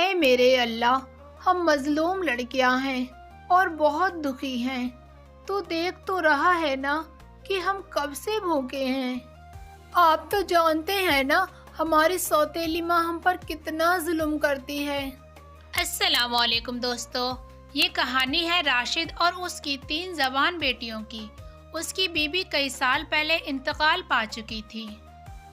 ऐ मेरे अल्लाह, हम मजलूम लड़कियां हैं और बहुत दुखी हैं। तू देख तो रहा है ना कि हम कब से भूखे हैं। आप तो जानते हैं ना हमारी सौतेली माँ हम पर कितना जुल्म करती है। अस्सलामुअलैकुम दोस्तों, ये कहानी है राशिद और उसकी 3 जवान बेटियों की। उसकी बीबी कई साल पहले इंतकाल पा चुकी थी।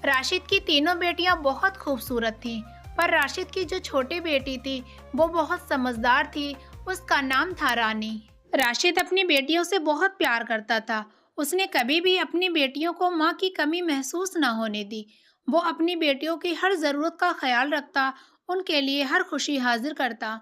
राशिद की तीनों बेटियां बहुत खूबसूरत थीं, पर राशिद की जो छोटी बेटी थी वो बहुत समझदार थी। उसका नाम था रानी। राशिद अपनी बेटियों से बहुत प्यार करता था। उसने कभी भी अपनी बेटियों को माँ की कमी महसूस न होने दी। वो अपनी बेटियों की हर ज़रूरत का ख्याल रखता, उनके लिए हर खुशी हाजिर करता।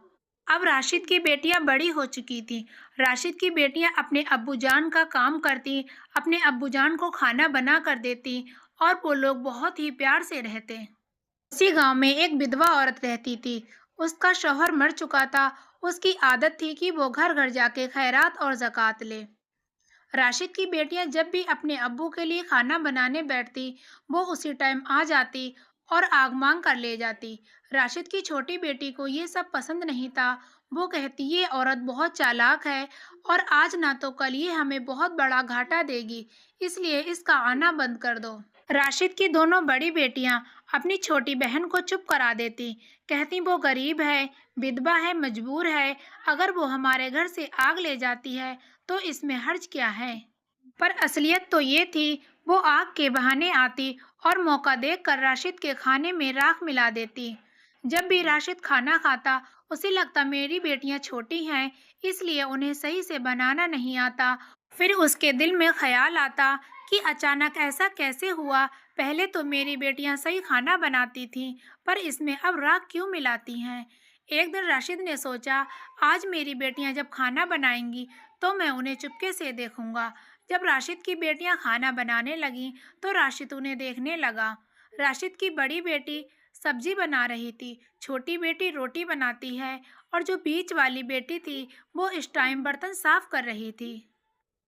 अब राशिद की बेटियां बड़ी हो चुकी थीं। राशिद की बेटियां अपने अब्बूजान का काम करती, अपने अब्बूजान को खाना बना कर देती और वो लोग बहुत ही प्यार से रहते। उसी गांव में एक विधवा औरत रहती थी। उसका शौहर मर चुका था। उसकी आदत थी कि वो घर घर जाके खैरात और ज़कात ले। राशिद की बेटियां जब भी अपने अब्बू के लिए खाना बनाने बैठती, वो उसी टाइम आ जाती और आग मांग कर ले जाती। राशिद की छोटी बेटी को ये सब पसंद नहीं था। वो कहती ये औरत बहुत चालाक है और आज ना तो कल ये हमें बहुत बड़ा घाटा देगी, इसलिए इसका आना बंद कर दो। राशिद की दोनों बड़ी बेटियां अपनी छोटी बहन को चुप करा देती। कहती वो गरीब है, विधवा है, मजबूर है। अगर वो हमारे घर से आग ले जाती है तो इसमें हर्ज क्या है। पर असलियत तो ये थी, वो आग के बहाने आती और मौका देखकर राशिद के खाने में राख मिला देती। जब भी राशिद खाना खाता उसे लगता मेरी बेटियां छोटी हैं, इसलिए उन्हें सही से बनाना नहीं आता। फिर उसके दिल में ख्याल आता कि अचानक ऐसा कैसे हुआ। पहले तो मेरी बेटियां सही खाना बनाती थीं, पर इसमें अब राख क्यों मिलाती हैं। एक दिन राशिद ने सोचा, आज मेरी बेटियां जब खाना बनाएंगी तो मैं उन्हें चुपके से देखूंगा। जब राशिद की बेटियां खाना बनाने लगीं तो राशिद उन्हें देखने लगा। राशिद की बड़ी बेटी सब्जी बना रही थी, छोटी बेटी रोटी बनाती है और जो बीच वाली बेटी थी वो इस टाइम बर्तन साफ कर रही थी।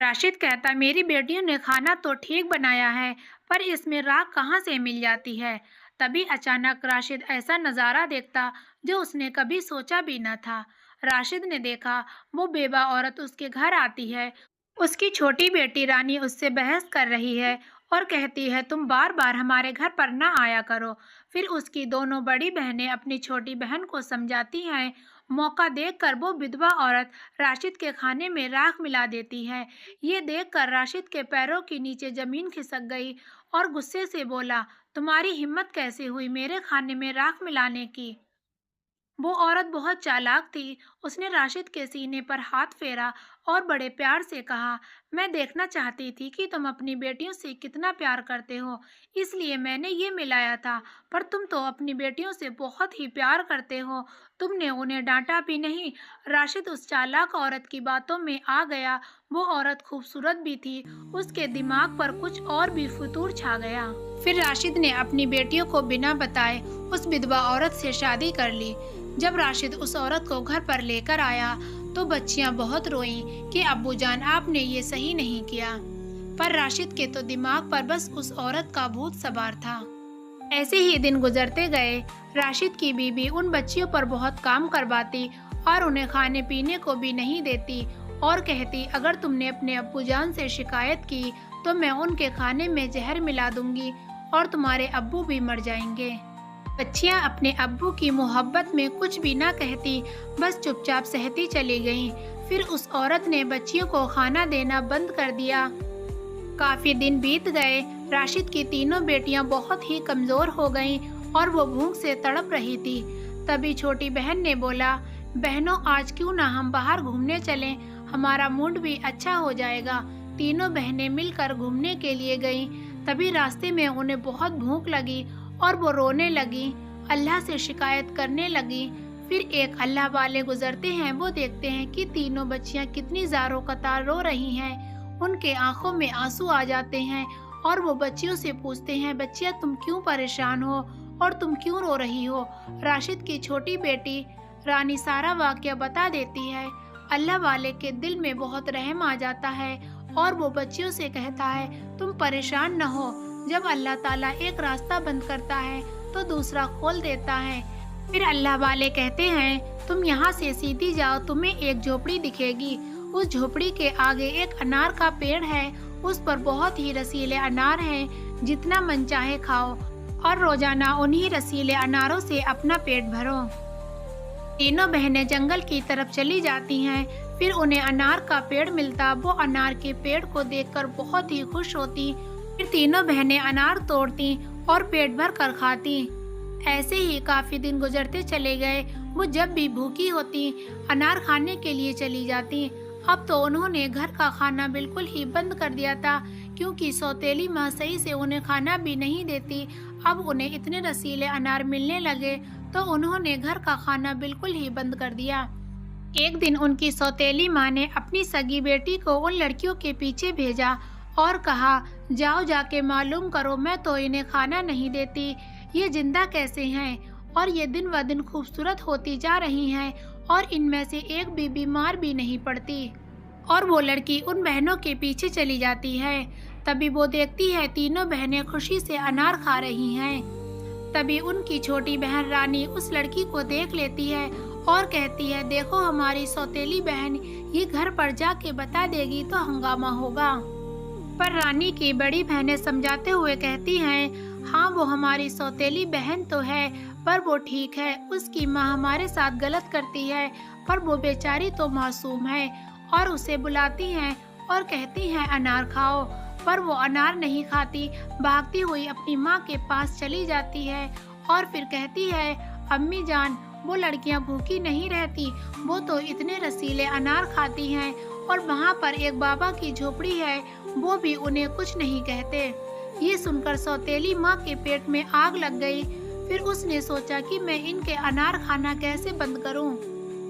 राशिद कहता मेरी बेटियों ने खाना तो ठीक बनाया है, पर इसमें राख कहाँ से मिल जाती है। तभी अचानक राशिद ऐसा नज़ारा देखता जो उसने कभी सोचा भी न था। राशिद ने देखा वो बेवा औरत उसके घर आती है। उसकी छोटी बेटी रानी उससे बहस कर रही है और कहती है तुम बार बार हमारे घर पर ना आया करो। फिर उसकी दोनों बड़ी बहनें अपनी छोटी बहन को समझाती हैं। मौका देखकर वो विधवा औरत राशिद के खाने में राख मिला देती है। ये देखकर राशिद के पैरों के नीचे जमीन खिसक गई और गुस्से से बोला, तुम्हारी हिम्मत कैसे हुई मेरे खाने में राख मिलाने की। वो औरत बहुत चालाक थी। उसने राशिद के सीने पर हाथ फेरा और बड़े प्यार से कहा, मैं देखना चाहती थी कि तुम अपनी बेटियों से कितना प्यार करते हो, इसलिए मैंने ये मिलाया था। पर तुम तो अपनी बेटियों से बहुत ही प्यार करते हो, तुमने उन्हें डांटा भी नहीं। राशिद उस चालाक औरत की बातों में आ गया। वो औरत खूबसूरत भी थी, उसके दिमाग पर कुछ और भी फितूर छा गया। फिर राशिद ने अपनी बेटियों को बिना बताए उस विधवा औरत से शादी कर ली। जब राशिद उस औरत को घर पर लेकर आया तो बच्चियां बहुत रोईं कि अब्बूजान आपने ये सही नहीं किया। पर राशिद के तो दिमाग पर बस उस औरत का भूत सवार था। ऐसे ही दिन गुजरते गए। राशिद की बीबी उन बच्चियों पर बहुत काम करवाती और उन्हें खाने पीने को भी नहीं देती और कहती अगर तुमने अपने अब्बूजान से शिकायत की तो मैं उनके खाने में जहर मिला दूंगी और तुम्हारे अब्बू भी मर जाएंगे। बच्चियां अपने अब्बू की मोहब्बत में कुछ भी ना कहती, बस चुपचाप सहती चली गईं। फिर उस औरत ने बच्चियों को खाना देना बंद कर दिया। काफी दिन बीत गए। राशिद की तीनों बेटियां बहुत ही कमजोर हो गईं और वो भूख से तड़प रही थी। तभी छोटी बहन ने बोला, बहनों आज क्यों ना हम बाहर घूमने चलें, हमारा मूड भी अच्छा हो जाएगा। तीनों बहनें मिलकर घूमने के लिए गईं। तभी रास्ते में उन्हें बहुत भूख लगी और वो रोने लगी, अल्लाह से शिकायत करने लगी। फिर एक अल्लाह वाले गुजरते हैं, वो देखते हैं कि तीनों बच्चियां कितनी ज़ारो कतार रो रही हैं। उनके आंखों में आंसू आ जाते हैं और वो बच्चियों से पूछते हैं, बच्चियां तुम क्यों परेशान हो और तुम क्यों रो रही हो। राशिद की छोटी बेटी रानी सारा वाक़या बता देती है। अल्लाह वाले के दिल में बहुत रहम आ जाता है और वो बच्चियों से कहता है तुम परेशान न हो, जब अल्लाह ताला एक रास्ता बंद करता है तो दूसरा खोल देता है। फिर अल्लाह वाले कहते हैं तुम यहाँ से सीधी जाओ, तुम्हें एक झोपड़ी दिखेगी। उस झोपड़ी के आगे एक अनार का पेड़ है, उस पर बहुत ही रसीले अनार हैं, जितना मन चाहे खाओ और रोजाना उन्हीं रसीले अनारों से अपना पेट भरो। तीनों बहनें जंगल की तरफ चली जाती हैं। फिर उन्हें अनार का पेड़ मिलता, वो अनार के पेड़ को देखकर बहुत ही खुश होती। फिर तीनों बहनें अनार तोड़ती और पेट भर कर खाती। ऐसे ही काफी दिन गुजरते चले गए। वो जब भी भूखी होती अनार खाने के लिए चली जाती। अब तो उन्होंने घर का खाना बिल्कुल ही बंद कर दिया था, क्योंकि सौतेली माँ सही से उन्हें खाना भी नहीं देती। अब उन्हें इतने रसीले अनार मिलने लगे तो उन्होंने घर का खाना बिल्कुल ही बंद कर दिया। एक दिन उनकी सौतेली माँ ने अपनी सगी बेटी को उन लड़कियों के पीछे भेजा और कहा, जाओ जाके मालूम करो, मैं तो इन्हें खाना नहीं देती, ये जिंदा कैसे हैं और ये दिन व दिन खूबसूरत होती जा रही हैं और इनमें से एक भी बीमार भी नहीं पड़ती। और वो लड़की उन बहनों के पीछे चली जाती है। तभी वो देखती है तीनों बहनें खुशी से अनार खा रही हैं। तभी उनकी छोटी बहन रानी उस लड़की को देख लेती है और कहती है, देखो हमारी सौतेली बहन ये घर पर जाके बता देगी तो हंगामा होगा। पर रानी की बड़ी बहनें समझाते हुए कहती हैं, हाँ वो हमारी सौतेली बहन तो है, पर वो ठीक है, उसकी माँ हमारे साथ गलत करती है, पर वो बेचारी तो मासूम है। और उसे बुलाती हैं और कहती हैं अनार खाओ, पर वो अनार नहीं खाती, भागती हुई अपनी माँ के पास चली जाती है और फिर कहती है, अम्मी जान वो लड़कियाँ भूखी नहीं रहती, वो तो इतने रसीले अनार खाती हैं और वहाँ पर एक बाबा की झोपड़ी है, वो भी उन्हें कुछ नहीं कहते। ये सुनकर सौतेली माँ के पेट में आग लग गई। फिर उसने सोचा कि मैं इनके अनार खाना कैसे बंद करूं।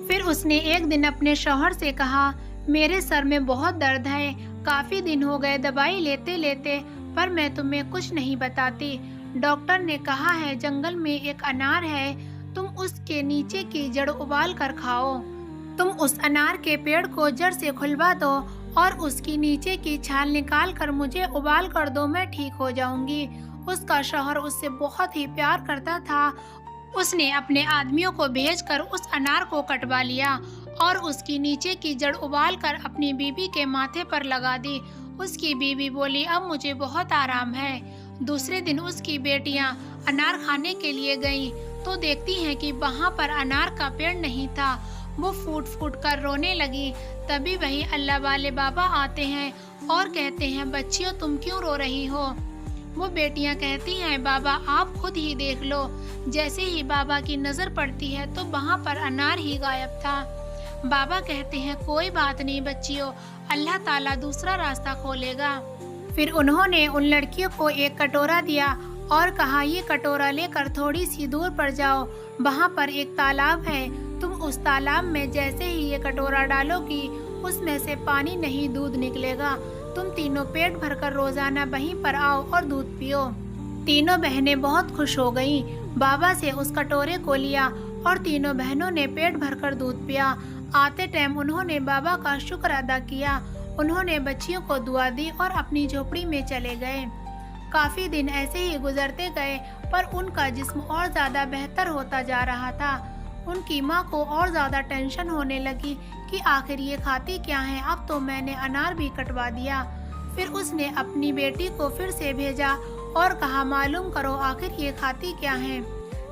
फिर उसने एक दिन अपने शौहर से कहा, मेरे सर में बहुत दर्द है, काफी दिन हो गए दवाई लेते लेते, पर मैं तुम्हें कुछ नहीं बताती। डॉक्टर ने कहा है जंगल में एक अनार है, तुम उसके नीचे की जड़ उबाल कर खाओ। तुम उस अनार के पेड़ को जड़ से खुलवा दो और उसकी नीचे की छाल निकाल कर मुझे उबाल कर दो, मैं ठीक हो जाऊंगी। उसका शौहर उससे बहुत ही प्यार करता था। उसने अपने आदमियों को भेजकर उस अनार को कटवा लिया और उसकी नीचे की जड़ उबाल कर अपनी बीवी के माथे पर लगा दी। उसकी बीवी बोली, अब मुझे बहुत आराम है। दूसरे दिन उसकी बेटियां अनार खाने के लिए गईं, तो देखती हैं कि वहाँ पर अनार का पेड़ नहीं था। वो फूट फूट कर रोने लगी। तभी वही अल्लाह वाले बाबा आते हैं और कहते हैं, बच्चियों तुम क्यों रो रही हो? वो बेटियां कहती हैं, बाबा आप खुद ही देख लो। जैसे ही बाबा की नजर पड़ती है तो वहाँ पर अनार ही गायब था। बाबा कहते हैं, कोई बात नहीं बच्चियों, अल्लाह ताला दूसरा रास्ता खोलेगा। फिर उन्होंने उन लड़कियों को एक कटोरा दिया और कहा, ये कटोरा लेकर थोड़ी सी दूर पर जाओ, वहाँ पर एक तालाब है, तुम उस तालाब में जैसे ही ये कटोरा डालोगी उसमें से पानी नहीं दूध निकलेगा। तुम तीनों पेट भरकर रोजाना वहीं पर आओ और दूध पियो। तीनों बहनें बहुत खुश हो गईं। बाबा से उस कटोरे को लिया और तीनों बहनों ने पेट भरकर दूध पिया। आते टाइम उन्होंने बाबा का शुक्र अदा किया। उन्होंने बच्चियों को दुआ दी और अपनी झोपड़ी में चले गए। काफी दिन ऐसे ही गुजरते गए, पर उनका जिस्म और ज्यादा बेहतर होता जा रहा था। उनकी माँ को और ज्यादा टेंशन होने लगी कि आखिर ये खाती क्या है, अब तो मैंने अनार भी कटवा दिया। फिर उसने अपनी बेटी को फिर से भेजा और कहा, मालूम करो आखिर ये खाती क्या है।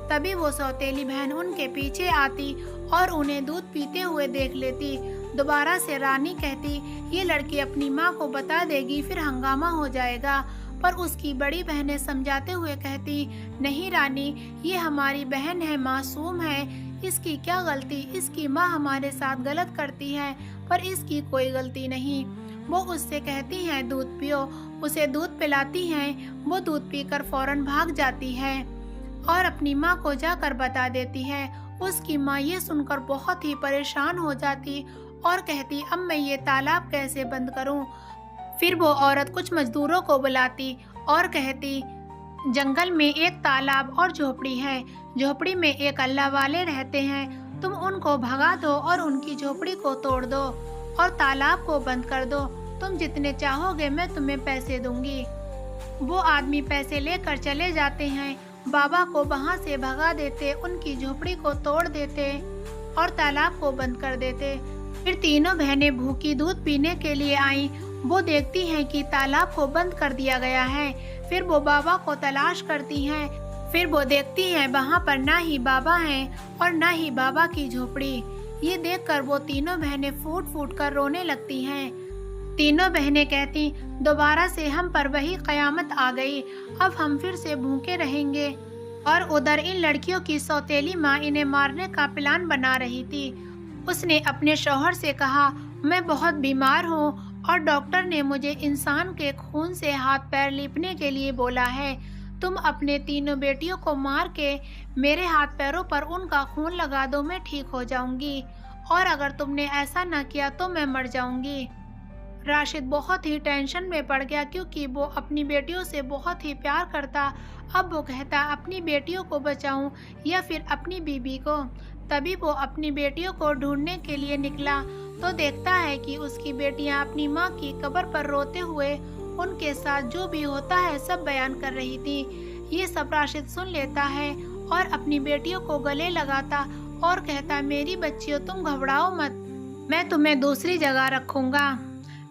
तभी वो सौतेली बहन उनके पीछे आती और उन्हें दूध पीते हुए देख लेती। दोबारा से रानी कहती, ये लड़की अपनी माँ को बता देगी, फिर हंगामा हो जाएगा। पर उसकी बड़ी बहनें समझाते हुए कहती, नहीं रानी, ये हमारी बहन है, मासूम है, इसकी क्या गलती, इसकी माँ हमारे साथ गलत करती है, पर इसकी कोई गलती नहीं। वो उससे कहती हैं, दूध पियो। उसे दूध पिलाती हैं। वो दूध पीकर फौरन भाग जाती है और अपनी माँ को जाकर बता देती है। उसकी माँ ये सुनकर बहुत ही परेशान हो जाती और कहती, अब मैं ये तालाब कैसे बंद करूं? फिर वो औरत कुछ मजदूरों को बुलाती और कहती, जंगल में एक तालाब और झोपड़ी है, झोपड़ी में एक अल्लाह वाले रहते हैं, तुम उनको भगा दो और उनकी झोपड़ी को तोड़ दो और तालाब को बंद कर दो, तुम जितने चाहोगे मैं तुम्हें पैसे दूंगी। वो आदमी पैसे लेकर चले जाते हैं बाबा को वहाँ से भगा देते, उनकी झोपड़ी को तोड़ देते और तालाब को बंद कर देते। फिर तीनों बहनें भूखी दूध पीने के लिए आईं। वो देखती हैं कि तालाब को बंद कर दिया गया है। फिर वो बाबा को तलाश करती हैं। फिर वो देखती हैं वहाँ पर ना ही बाबा हैं और ना ही बाबा की झोपड़ी। ये देखकर वो तीनों बहनें फूट फूट कर रोने लगती हैं। तीनों बहनें कहती, दोबारा से हम पर वही कयामत आ गई, अब हम फिर से भूखे रहेंगे। और उधर इन लड़कियों की सौतेली माँ इन्हें मारने का प्लान बना रही थी। उसने अपने शौहर से कहा, मैं बहुत बीमार हूँ और डॉक्टर ने मुझे इंसान के खून से हाथ पैर लीपने के लिए बोला है। तुम अपने तीनों बेटियों को मार के मेरे हाथ पैरों पर उनका खून लगा दो, मैं ठीक हो जाऊंगी। और अगर तुमने ऐसा न किया तो मैं मर जाऊंगी। राशिद बहुत ही टेंशन में पड़ गया, क्योंकि वो अपनी बेटियों से बहुत ही प्यार करता। अब वो कहता, अपनी बेटियों को बचाऊं या फिर अपनी बीबी को। तभी वो अपनी बेटियों को ढूंढने के लिए निकला तो देखता है कि उसकी बेटियां अपनी माँ की कब्र पर रोते हुए उनके साथ जो भी होता है सब बयान कर रही थी। ये सब राशिद सुन लेता है और अपनी बेटियों को गले लगाता और कहता, मेरी बच्चियों तुम घबराओ मत, मैं तुम्हें दूसरी जगह रखूंगा।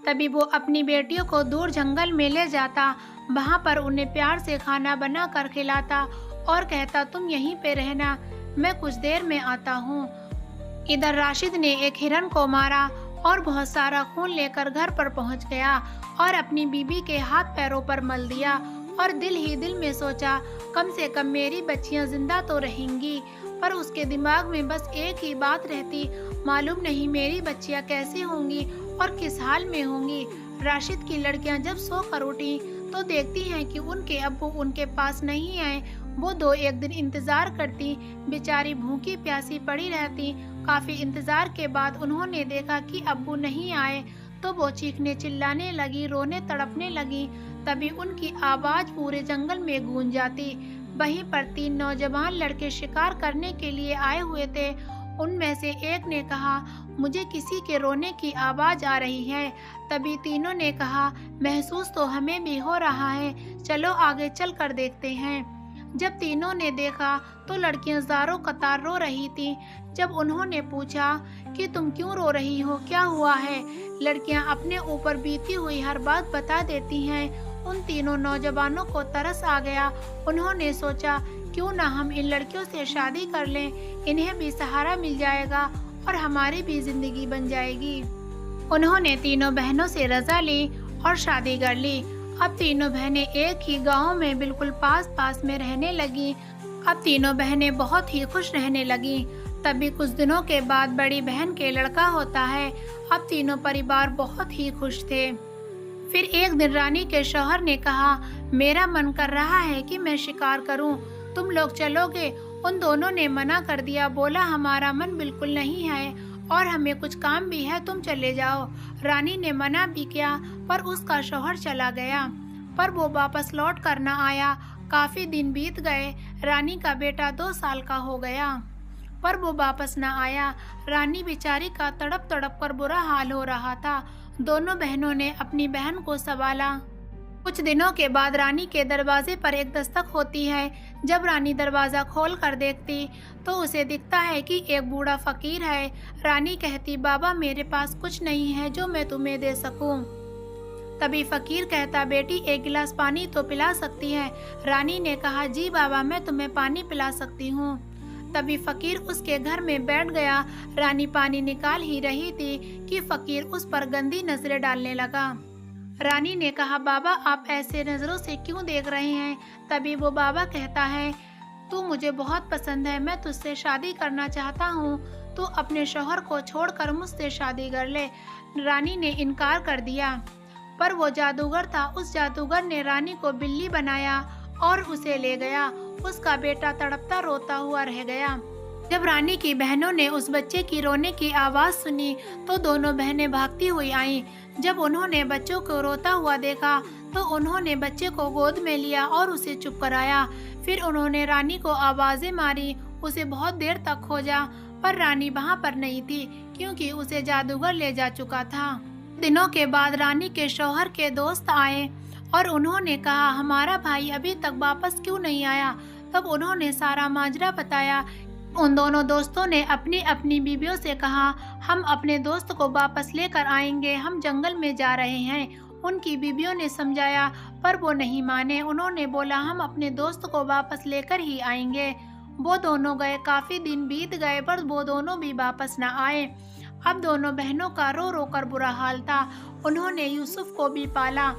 तभी वो अपनी बेटियों को दूर जंगल में ले जाता। वहाँ पर उन्हें प्यार से खाना बना कर खिलाता और कहता, तुम यहीं पे रहना, मैं कुछ देर में आता हूँ। इधर राशिद ने एक हिरन को मारा और बहुत सारा खून लेकर घर पर पहुँच गया और अपनी बीबी के हाथ पैरों पर मल दिया और दिल ही दिल में सोचा, कम से कम मेरी बच्चियां जिंदा तो रहेंगी। पर उसके दिमाग में बस एक ही बात रहती, मालूम नहीं मेरी बच्चियां कैसी होंगी और किस हाल में होंगी। राशिद की लड़कियां जब सोकर उठी तो देखती हैं कि उनके अब्बू उनके पास नहीं आए। वो 2-1 दिन इंतजार करती, बेचारी भूखी प्यासी पड़ी रहती। काफी इंतजार के बाद उन्होंने देखा कि अब्बू नहीं आए तो वो चीखने चिल्लाने लगी, रोने तड़पने लगी। तभी उनकी आवाज पूरे जंगल में गूंज जाती। वहीं पर 3 नौजवान लड़के शिकार करने के लिए आए हुए थे। उनमें से एक ने कहा, मुझे किसी के रोने की आवाज आ रही है। तभी तीनों ने कहा, महसूस तो हमें भी हो रहा है, चलो आगे चल कर देखते हैं। जब तीनों ने देखा तो लड़कियां ज़ारों कतार रो रही थीं। जब उन्होंने पूछा कि तुम क्यों रो रही हो, क्या हुआ है, लड़कियां अपने ऊपर बीती हुई हर बात बता देती हैं। उन तीनों नौजवानों को तरस आ गया। उन्होंने सोचा, क्यों ना हम इन लड़कियों से शादी कर लें, इन्हें भी सहारा मिल जाएगा और हमारी भी जिंदगी बन जाएगी। उन्होंने तीनों बहनों से रजा ली और शादी कर ली। अब तीनों बहनें एक ही गांव में बिल्कुल पास पास में रहने लगी। अब तीनों बहनें बहुत ही खुश रहने लगी। तभी कुछ दिनों के बाद बड़ी बहन के लड़का होता है। अब तीनों परिवार बहुत ही खुश थे। फिर एक दिन रानी के शौहर ने कहा, मेरा मन कर रहा है कि मैं शिकार करूं, तुम लोग चलोगे? उन दोनों ने मना कर दिया, बोला हमारा मन बिल्कुल नहीं है और हमें कुछ काम भी है, तुम चले जाओ। रानी ने मना भी किया पर उसका शौहर चला गया, पर वो वापस लौट कर न आया। काफी दिन बीत गए। रानी का बेटा 2 साल का हो गया पर वो वापस न आया। रानी बेचारी का तड़प तड़प कर बुरा हाल हो रहा था। दोनों बहनों ने अपनी बहन को संभाला। कुछ दिनों के बाद रानी के दरवाजे पर एक दस्तक होती है। जब रानी दरवाजा खोल कर देखती तो उसे दिखता है कि एक बूढ़ा फकीर है। रानी कहती, बाबा मेरे पास कुछ नहीं है जो मैं तुम्हें दे सकूं। तभी फकीर कहता, बेटी 1 गिलास पानी तो पिला सकती है। रानी ने कहा, जी बाबा मैं तुम्हें पानी पिला सकती हूँ। तभी फकीर उसके घर में बैठ गया। रानी पानी निकाल ही रही थी कि फकीर उस पर गंदी नजरें डालने लगा। रानी ने कहा, बाबा आप ऐसे नजरों से क्यों देख रहे हैं? तभी वो बाबा कहता है, तू मुझे बहुत पसंद है, मैं तुझसे शादी करना चाहता हूँ, तू अपने शौहर को छोड़कर मुझसे शादी कर ले। रानी ने इनकार कर दिया, पर वो जादूगर था। उस जादूगर ने रानी को बिल्ली बनाया और उसे ले गया। उसका बेटा तड़पता रोता हुआ रह गया। जब रानी की बहनों ने उस बच्चे की रोने की आवाज सुनी तो दोनों बहनें भागती हुई आईं। जब उन्होंने बच्चों को रोता हुआ देखा तो उन्होंने बच्चे को गोद में लिया और उसे चुप कराया। फिर उन्होंने रानी को आवाजें मारी, उसे बहुत देर तक खोजा पर रानी वहाँ पर नहीं थी क्योंकि उसे जादूगर ले जा चुका था। दिनों के बाद रानी के शौहर के दोस्त आए और उन्होंने कहा, हमारा भाई अभी तक वापस क्यों नहीं आया? तब उन्होंने सारा माजरा बताया। उन दोनों दोस्तों ने अपनी अपनी बीवियों से कहा, हम अपने दोस्त को वापस लेकर आएंगे, हम जंगल में जा रहे हैं। उनकी बीवियों ने समझाया पर वो नहीं माने। उन्होंने बोला, हम अपने दोस्त को वापस लेकर ही आएंगे। वो दोनों गए, काफी दिन बीत गए पर वो दोनों भी वापस न आए। अब दोनों बहनों का रो रो कर बुरा हाल था। उन्होंने यूसुफ को भी पाला।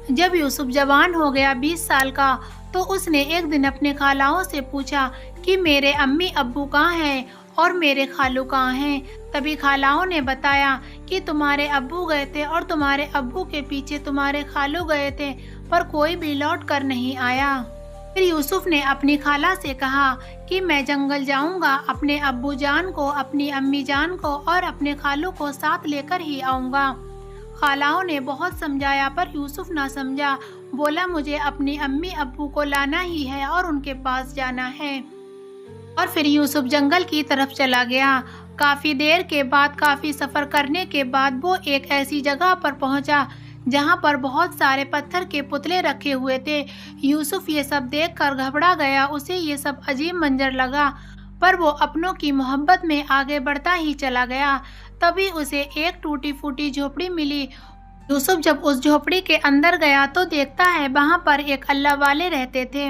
जब यूसुफ जवान हो गया 20 साल का, तो उसने एक दिन अपने खालाओं से पूछा कि मेरे अम्मी अब्बू कहाँ हैं और मेरे खालू कहाँ हैं। तभी खालाओं ने बताया कि तुम्हारे अब्बू गए थे और तुम्हारे अब्बू के पीछे तुम्हारे खालू गए थे, पर कोई भी लौट कर नहीं आया। फिर यूसुफ ने अपनी खाला से कहा कि मैं जंगल जाऊंगा, अपने अब्बू जान को, अपनी अम्मी जान को और अपने खालू को साथ लेकर ही आऊंगा। खालाओं ने बहुत समझाया पर यूसुफ ना समझा। बोला, मुझे अपनी अम्मी अब्बू को लाना ही है और उनके पास जाना है। और फिर यूसुफ जंगल की तरफ चला गया। काफी देर के बाद, काफी सफर करने के बाद वो एक ऐसी जगह पर पहुंचा जहां पर बहुत सारे पत्थर के पुतले रखे हुए थे। यूसुफ ये सब देखकर घबरा गया। उसे ये सब अजीब मंजर लगा, पर वो अपनों की मोहब्बत में आगे बढ़ता ही चला गया। तभी उसे एक टूटी फूटी झोपड़ी मिली। यूसुफ जब उस झोपड़ी के अंदर गया तो देखता है वहां पर एक अल्लाह वाले रहते थे।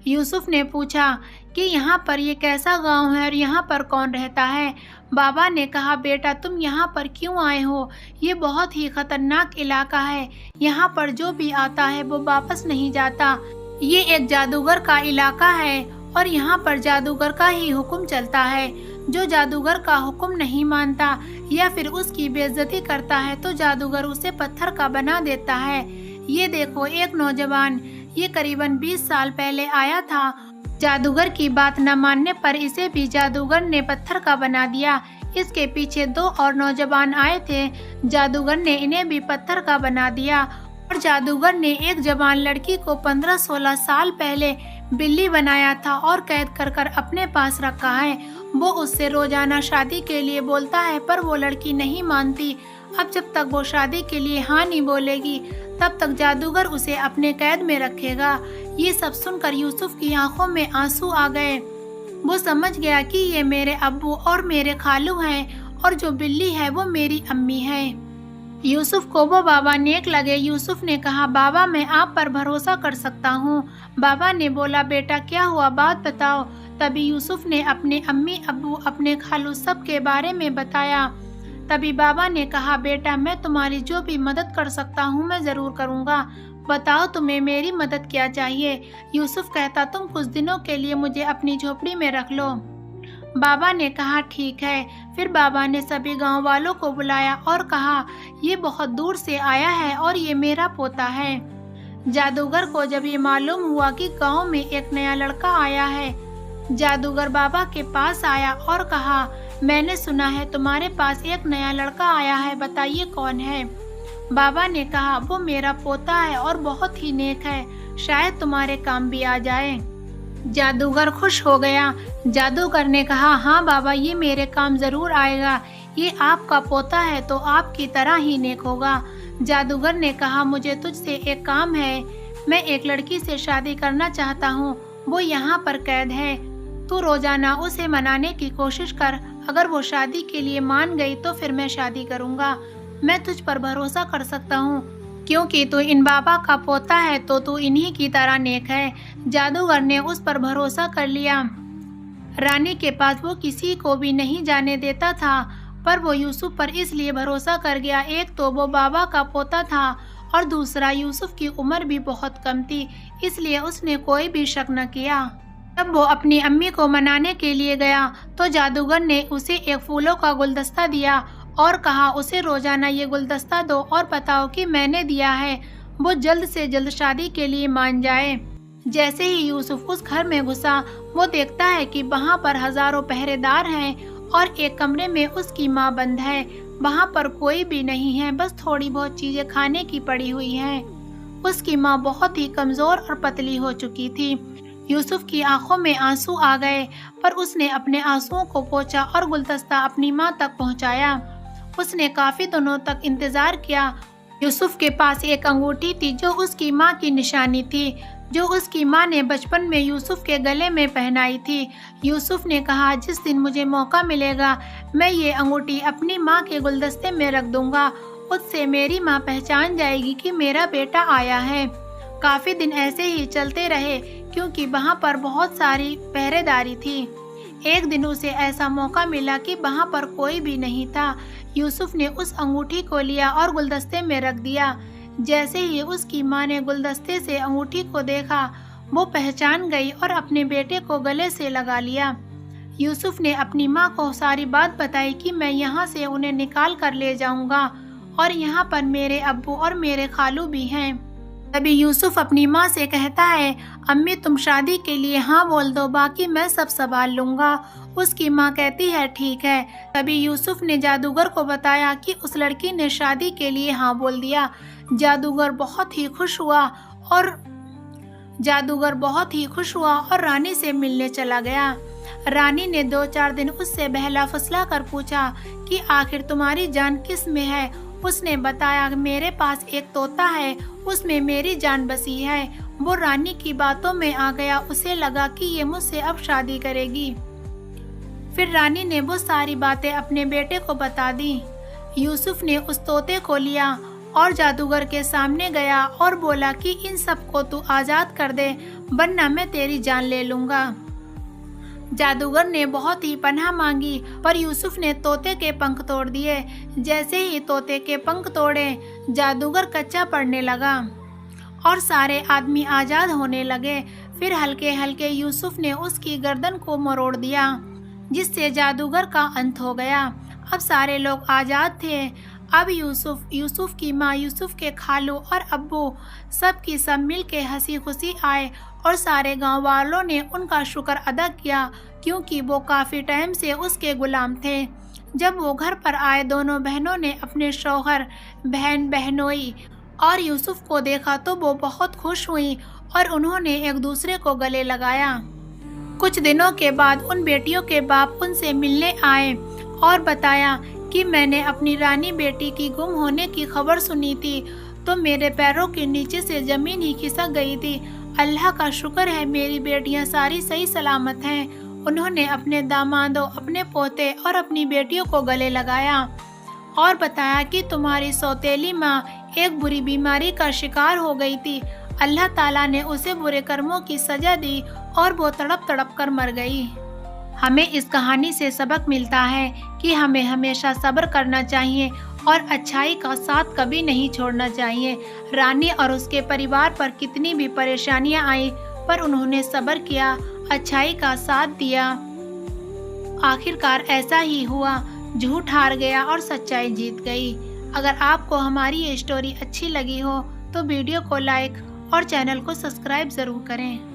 यूसुफ ने पूछा कि यहाँ पर ये कैसा गांव है और यहाँ पर कौन रहता है। बाबा ने कहा, बेटा तुम यहाँ पर क्यों आए हो? ये बहुत ही खतरनाक इलाका है। यहाँ पर जो भी आता है वो वापस नहीं जाता। ये एक जादूगर का इलाका है और यहाँ पर जादूगर का ही हुक्म चलता है। जो जादूगर का हुक्म नहीं मानता या फिर उसकी बेइज्जती करता है तो जादूगर उसे पत्थर का बना देता है। ये देखो एक नौजवान, ये करीबन 20 साल पहले आया था। जादूगर की बात न मानने पर इसे भी जादूगर ने पत्थर का बना दिया। इसके पीछे 2 और नौजवान आए थे। जादूगर ने इन्हें भी पत्थर का बना दिया। और जादूगर ने एक जवान लड़की को 15-16 साल पहले बिल्ली बनाया था और कैद कर कर अपने पास रखा है। वो उससे रोजाना शादी के लिए बोलता है पर वो लड़की नहीं मानती। अब जब तक वो शादी के लिए हाँ नहीं बोलेगी तब तक जादूगर उसे अपने कैद में रखेगा। ये सब सुनकर यूसुफ की आंखों में आंसू आ गए। वो समझ गया कि ये मेरे अब्बू और मेरे खालू हैं और जो बिल्ली है वो मेरी अम्मी है। यूसुफ को वो बाबा नेक लगे। यूसुफ ने कहा, बाबा मैं आप पर भरोसा कर सकता हूँ। बाबा ने बोला, बेटा क्या हुआ, बात बताओ। तभी यूसुफ ने अपने अम्मी अब्बू, अपने खालू सब के बारे में बताया। तभी बाबा ने कहा, बेटा मैं तुम्हारी जो भी मदद कर सकता हूँ मैं ज़रूर करूँगा। बताओ तुम्हें मेरी मदद क्या चाहिए। यूसुफ कहता, तुम कुछ दिनों के लिए मुझे अपनी झोपड़ी में रख लो। बाबा ने कहा, ठीक है। फिर बाबा ने सभी गांव वालों को बुलाया और कहा, ये बहुत दूर से आया है और ये मेरा पोता है। जादूगर को जब ये मालूम हुआ कि गांव में एक नया लड़का आया है, जादूगर बाबा के पास आया और कहा, मैंने सुना है तुम्हारे पास एक नया लड़का आया है, बताइए कौन है। बाबा ने कहा, वो मेरा पोता है और बहुत ही नेक है, शायद तुम्हारे काम भी आ जाए। जादूगर खुश हो गया। जादूगर ने कहा, हाँ बाबा ये मेरे काम जरूर आएगा। ये आपका पोता है तो आपकी तरह ही नेक होगा। जादूगर ने कहा, मुझे तुझसे एक काम है। मैं एक लड़की से शादी करना चाहता हूँ, वो यहाँ पर कैद है। तू रोजाना उसे मनाने की कोशिश कर। अगर वो शादी के लिए मान गई तो फिर मैं शादी करूँगा। मैं तुझ पर भरोसा कर सकता हूँ क्योंकि तू इन बाबा का पोता है तो तू इन्हीं की तरह नेक है। जादूगर ने उस पर भरोसा कर लिया। रानी के पास वो किसी को भी नहीं जाने देता था, पर वो यूसुफ पर इसलिए भरोसा कर गया। एक तो वो बाबा का पोता था और दूसरा यूसुफ की उम्र भी बहुत कम थी, इसलिए उसने कोई भी शक न किया। जब वो अपनी अम्मी को मनाने के लिए गया तो जादूगर ने उसे एक फूलों का गुलदस्ता दिया और कहा, उसे रोजाना ये गुलदस्ता दो और बताओ कि मैंने दिया है। वो जल्द से जल्द शादी के लिए मान जाए। जैसे ही यूसुफ उस घर में घुसा, वो देखता है कि वहाँ पर हजारों पहरेदार हैं और एक कमरे में उसकी माँ बंद है। वहाँ पर कोई भी नहीं है, बस थोड़ी बहुत चीजें खाने की पड़ी हुई हैं। उसकी माँ बहुत ही कमजोर और पतली हो चुकी थी। यूसुफ की आंखों में आंसू आ गए, पर उसने अपने आंसुओं को पोंछा और गुलदस्ता अपनी माँ तक पहुँचाया। उसने काफी दिनों तक इंतजार किया। यूसुफ के पास एक अंगूठी थी जो उसकी माँ की निशानी थी। जो उसकी माँ ने बचपन में यूसुफ के गले में पहनाई थी। यूसुफ ने कहा, जिस दिन मुझे मौका मिलेगा मैं ये अंगूठी अपनी माँ के गुलदस्ते में रख दूंगा। उससे मेरी माँ पहचान जाएगी कि मेरा बेटा आया है। काफ़ी दिन ऐसे ही चलते रहे क्योंकि वहाँ पर बहुत सारी पहरेदारी थी। एक दिन उसे ऐसा मौका मिला कि वहाँ पर कोई भी नहीं था। यूसुफ ने उस अंगूठी को लिया और गुलदस्ते में रख दिया। जैसे ही उसकी माँ ने गुलदस्ते से अंगूठी को देखा, वो पहचान गई और अपने बेटे को गले से लगा लिया। यूसुफ ने अपनी माँ को सारी बात बताई कि मैं यहाँ से उन्हें निकाल कर ले जाऊँगा और यहाँ पर मेरे अब्बू और मेरे खालू भी हैं। तभी यूसुफ अपनी माँ से कहता है, अम्मी तुम शादी के लिए हाँ बोल दो, बाकी मैं सब संभाल लूँगा। उसकी माँ कहती है ठीक है। तभी यूसुफ ने जादूगर को बताया कि उस लड़की ने शादी के लिए हाँ बोल दिया। जादूगर बहुत ही खुश हुआ और रानी से मिलने चला गया। रानी ने 2-4 दिन उससे बहला फुसला कर पूछा कि आखिर तुम्हारी जान किस में है। उसने बताया, मेरे पास एक तोता है, उसमें मेरी जान बसी है। वो रानी की बातों में आ गया। उसे लगा कि ये मुझसे अब शादी करेगी। फिर रानी ने वो सारी बातें अपने बेटे को बता दी। यूसुफ ने उस तोते को लिया और जादूगर के सामने गया और बोला कि इन सबको तू आज़ाद कर दे, वरना मैं तेरी जान ले लूँगा। जादूगर ने बहुत ही पनाह मांगी, पर यूसुफ ने तोते के पंख तोड़ दिए। जैसे ही तोते के पंख तोड़े, जादूगर कच्चा पड़ने लगा और सारे आदमी आज़ाद होने लगे। फिर हल्के हल्के यूसुफ ने उसकी गर्दन को मरोड़ दिया, जिससे जादूगर का अंत हो गया। अब सारे लोग आज़ाद थे। अब यूसुफ की माँ, यूसुफ के खालू और अब्बू सब मिल के हंसी खुशी आए और सारे गांव वालों ने उनका शुक्र अदा किया, क्योंकि वो काफ़ी टाइम से उसके गुलाम थे। जब वो घर पर आए, दोनों बहनों ने अपने शौहर, बहन, बहनोई और यूसुफ को देखा तो वो बहुत खुश हुई और उन्होंने एक दूसरे को गले लगाया। कुछ दिनों के बाद उन बेटियों के बाप उनसे मिलने आए और बताया कि मैंने अपनी रानी बेटी की गुम होने की खबर सुनी थी, तो मेरे पैरों के नीचे से ज़मीन ही खिसक गई थी। अल्लाह का शुक्र है मेरी बेटियां सारी सही सलामत हैं। उन्होंने अपने दामादों, अपने पोते और अपनी बेटियों को गले लगाया और बताया कि तुम्हारी सौतेली माँ एक बुरी बीमारी का शिकार हो गई थी। अल्लाह ताला ने उसे बुरे कर्मों की सजा दी और वो तड़प तड़प कर मर गई। हमें इस कहानी से सबक मिलता है कि हमें हमेशा सब्र करना चाहिए और अच्छाई का साथ कभी नहीं छोड़ना चाहिए। रानी और उसके परिवार पर कितनी भी परेशानियां आई, पर उन्होंने सब्र किया, अच्छाई का साथ दिया। आखिरकार ऐसा ही हुआ, झूठ हार गया और सच्चाई जीत गई। अगर आपको हमारी ये स्टोरी अच्छी लगी हो तो वीडियो को लाइक और चैनल को सब्सक्राइब ज़रूर करें।